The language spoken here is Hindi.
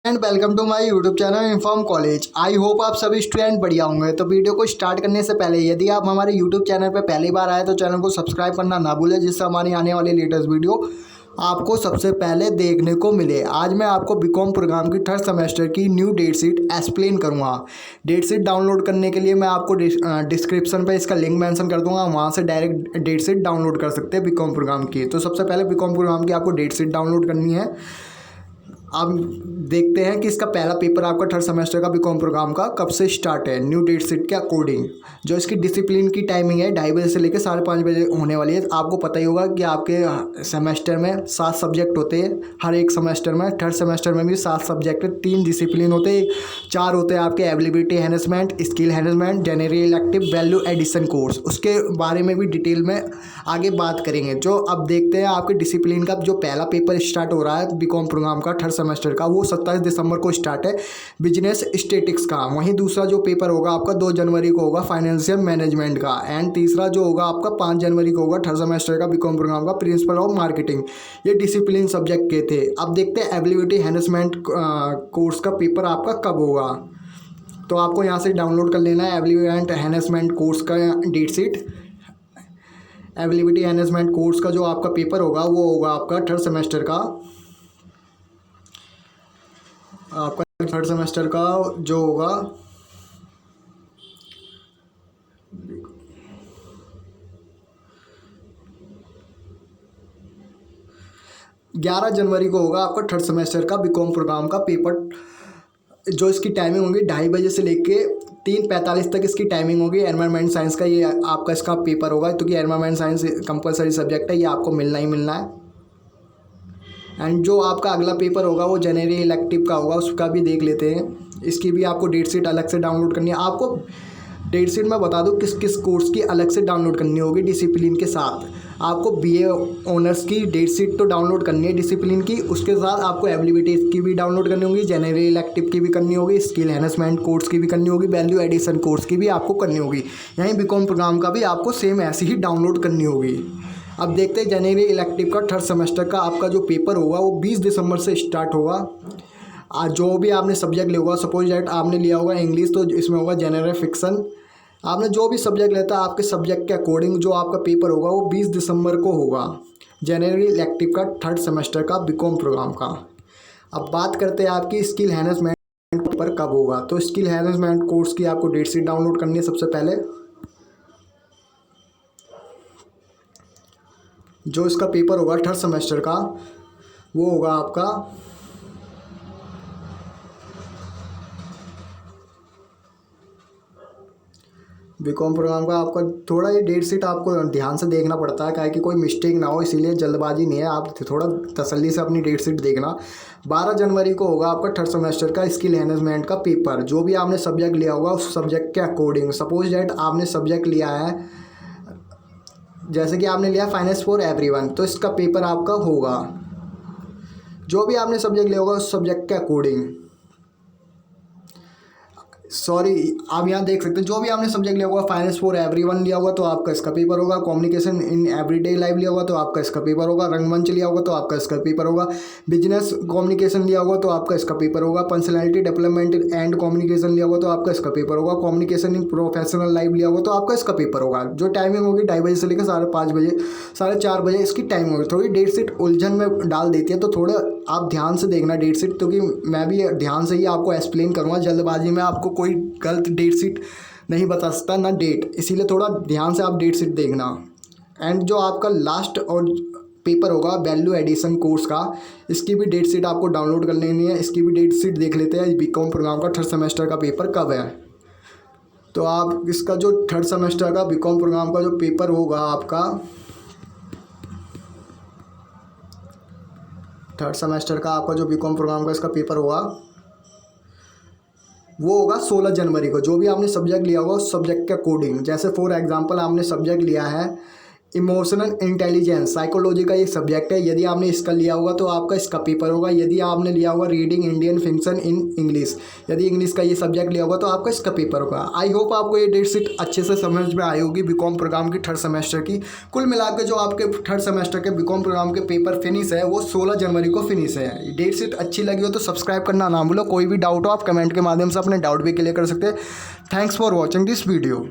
And welcome to my YouTube channel inform college. I hope आप सभी स्टूडेंट बढ़िया होंगे। तो वीडियो को स्टार्ट करने से पहले यदि आप हमारे यूट्यूब चैनल पर पहली बार आए तो चैनल को सब्सक्राइब करना ना भूलें, जिससे हमारी आने वाली लेटेस्ट वीडियो आपको सबसे पहले देखने को मिले। आज मैं आपको बीकॉम प्रोग्राम की थर्ड सेमेस्टर की न्यू डेट शीट एक्सप्लेन करूँगा। डेट शीट डाउनलोड करने के लिए मैं आपको डिस्क्रिप्शन पर इसका लिंक मेंशन कर दूंगा, वहाँ से डायरेक्ट डेट शीट डाउनलोड कर सकते हैं बीकॉम प्रोग्राम की। तो सबसे पहले बीकॉम प्रोग्राम की आपको डेट शीट डाउनलोड करनी है। अब देखते हैं कि इसका पहला पेपर आपका थर्ड सेमेस्टर का बीकॉम प्रोग्राम का कब से स्टार्ट है न्यू डेट शीट के अकॉर्डिंग। जो इसकी डिसिप्लिन की टाइमिंग है 2:30 से लेकर 5:30 बजे होने वाली है। आपको पता ही होगा कि आपके सेमेस्टर में 7 सब्जेक्ट होते हैं। हर एक सेमेस्टर में, थर्ड सेमेस्टर में भी 7 सब्जेक्ट, 3 डिसिप्लिन होते हैं, 4 होते हैं आपके ability enhancement, skill enhancement, general elective, value addition course. उसके बारे में भी डिटेल में आगे बात करेंगे। जो अब देखते हैं आपके डिसिप्लिन का जो पहला पेपर स्टार्ट हो रहा है बीकॉम प्रोग्राम का थर्ड सेमेस्टर का, वो 27 दिसंबर को स्टार्ट है बिजनेस स्टेटिक्स का। वहीं दूसरा जो पेपर होगा आपका 2 जनवरी को होगा फाइनेंशियल मैनेजमेंट का। एंड तीसरा जो होगा आपका 5 जनवरी को होगा थर्ड सेमेस्टर का बीकॉम प्रोग्राम का प्रिंसिपल ऑफ मार्केटिंग। ये डिसिप्लिन सब्जेक्ट के थे। अब देखते हैं एबिलिटी एनहांसमेंट कोर्स का पेपर आपका कब होगा। तो आपको यहाँ से डाउनलोड कर लेना है एबिलिटी एनहांसमेंट कोर्स का date sheet. Ability enhancement course का जो आपका पेपर होगा वो होगा आपका थर्ड सेमेस्टर का। आपका थर्ड सेमेस्टर का जो होगा 11 जनवरी को होगा आपका थर्ड सेमेस्टर का बीकॉम प्रोग्राम का पेपर। जो इसकी टाइमिंग होगी 2:30 बजे से लेके 3:45 तक इसकी टाइमिंग होगी। एनवायरमेंट साइंस का ये आपका इसका पेपर होगा, क्योंकि एनवायरमेंट साइंस कंपलसरी सब्जेक्ट है, ये आपको मिलना ही मिलना है। एंड जो आपका अगला पेपर होगा वो जनरल इलेक्टिव का होगा, उसका भी देख लेते हैं। इसकी भी आपको डेट शीट अलग से डाउनलोड करनी है। आपको डेट शीट मैं बता दूं किस किस कोर्स की अलग से डाउनलोड करनी होगी डिसिप्लिन के साथ। आपको बीए ऑनर्स की डेट शीट तो डाउनलोड करनी है डिसिप्लिन की, उसके साथ आपको एबिलिटी की भी डाउनलोड करनी होगी, जनरल इलेक्टिव की भी करनी होगी, स्किल एनहांसमेंट कोर्स की भी करनी होगी, वैल्यू एडिशन कोर्स की भी आपको करनी होगी। यहीं बीकॉम प्रोग्राम का भी आपको सेम ऐसे ही डाउनलोड करनी होगी। अब देखते हैं जनरल इलेक्टिव का थर्ड सेमेस्टर का आपका जो पेपर होगा वो 20 दिसंबर से स्टार्ट होगा। आज जो भी आपने सब्जेक्ट लिया होगा, सपोज दैट आपने लिया होगा इंग्लिश, तो इसमें होगा जनरल फिक्शन। आपने जो भी सब्जेक्ट लेता है आपके सब्जेक्ट के अकॉर्डिंग जो आपका पेपर होगा वो 20 दिसंबर को होगा जनरल इलेक्टिव का थर्ड सेमेस्टर का बीकॉम प्रोग्राम का। अब बात करते हैं आपकी स्किल एनहांसमेंट पर कब होगा। तो स्किल एनहांसमेंट कोर्स की आपको डेट शीट डाउनलोड करनी है। सबसे पहले जो इसका पेपर होगा थर्ड सेमेस्टर का वो होगा आपका बीकॉम प्रोग्राम का। आपका थोड़ा ये डेट शीट आपको ध्यान से देखना पड़ता है, क्या कि कोई मिस्टेक ना हो, इसीलिए जल्दबाजी नहीं है, आप थोड़ा तसल्ली से अपनी डेट शीट देखना। 12 जनवरी को होगा आपका थर्ड सेमेस्टर का स्किल एनहांसमेंट का पेपर। जो भी आपने सब्जेक्ट लिया होगा उस सब्जेक्ट के अकॉर्डिंग, सपोज दैट आपने सब्जेक्ट लिया है, जैसे कि आपने लिया फाइनेंस फॉर एवरीवन, तो इसका पेपर आपका होगा जो भी आपने सब्जेक्ट लिया होगा उस सब्जेक्ट के अकॉर्डिंग। सॉरी, आप यहाँ देख सकते हैं जो भी आपने सब्जेक्ट लिया होगा, फाइनेंस फॉर एवरीवन लिया होगा तो आपका इसका पेपर होगा, कम्युनिकेशन इन एवरीडे लाइफ लिया होगा तो आपका इसका पेपर होगा, रंगमंच लिया होगा तो आपका इसका पेपर होगा, बिजनेस कम्युनिकेशन लिया होगा तो आपका इसका पेपर होगा, पर्सनैलिटी डेवलपमेंट एंड कम्युनिकेशन लिया होगा तो आपका इसका पेपर होगा, कम्युनिकेशन इन प्रोफेशनल लाइफ लिया होगा तो आपका इसका पेपर होगा। जो टाइमिंग होगी 2:30 बजे से लेकर 5:30 बजे, 4:30 बजे इसकी टाइमिंग होगी। थोड़ी डेट शीट उलझन में डाल देती है, तो थोड़ा आप ध्यान से देखना डेट शीट, क्योंकि मैं भी ध्यान से ही आपको एक्सप्लेन करूँगा। जल्दबाजी में आपको कोई गलत डेट शीट नहीं बता सकता ना डेट, इसीलिए थोड़ा ध्यान से आप डेट शीट देखना। एंड जो आपका लास्ट और पेपर होगा वैल्यू एडिशन कोर्स का, इसकी भी डेट शीट आपको डाउनलोड कर लेनी है। इसकी भी डेट शीट देख लेते हैं बीकॉम प्रोग्राम का थर्ड सेमेस्टर का पेपर कब है। तो आप इसका जो थर्ड सेमेस्टर का बीकॉम प्रोग्राम का जो पेपर होगा आपका थर्ड सेमेस्टर का, आपका जो बीकॉम प्रोग्राम का इसका पेपर होगा वो होगा 16 जनवरी को। जो भी आपने सब्जेक्ट लिया होगा उस सब्जेक्ट के अकॉर्डिंग, जैसे फॉर एग्जांपल आपने सब्जेक्ट लिया है इमोशनल इंटेलिजेंस, साइकोलॉजी का ये सब्जेक्ट है। यदि आपने इसका लिया होगा तो आपका इसका पेपर होगा। यदि आपने लिया होगा reading Indian fiction in English, यदि इंग्लिश का ये सब्जेक्ट लिया होगा तो आपका इसका पेपर होगा। आई होप आपको ये डेट शीट अच्छे से समझ में आई होगी बीकॉम प्रोग्राम की थर्ड सेमेस्टर की। कुल मिलाकर जो आपके थर्ड सेमेस्टर के बीकॉम प्रोग्राम के पेपर फिनिश है वो 16 जनवरी को फिनिश है। डेट शीट अच्छी लगी हो तो सब्सक्राइब करना ना भूलो। कोई भी डाउट हो आप कमेंट के माध्यम से अपने डाउट भी क्लियर कर सकते हैं। Thanks for watching this video.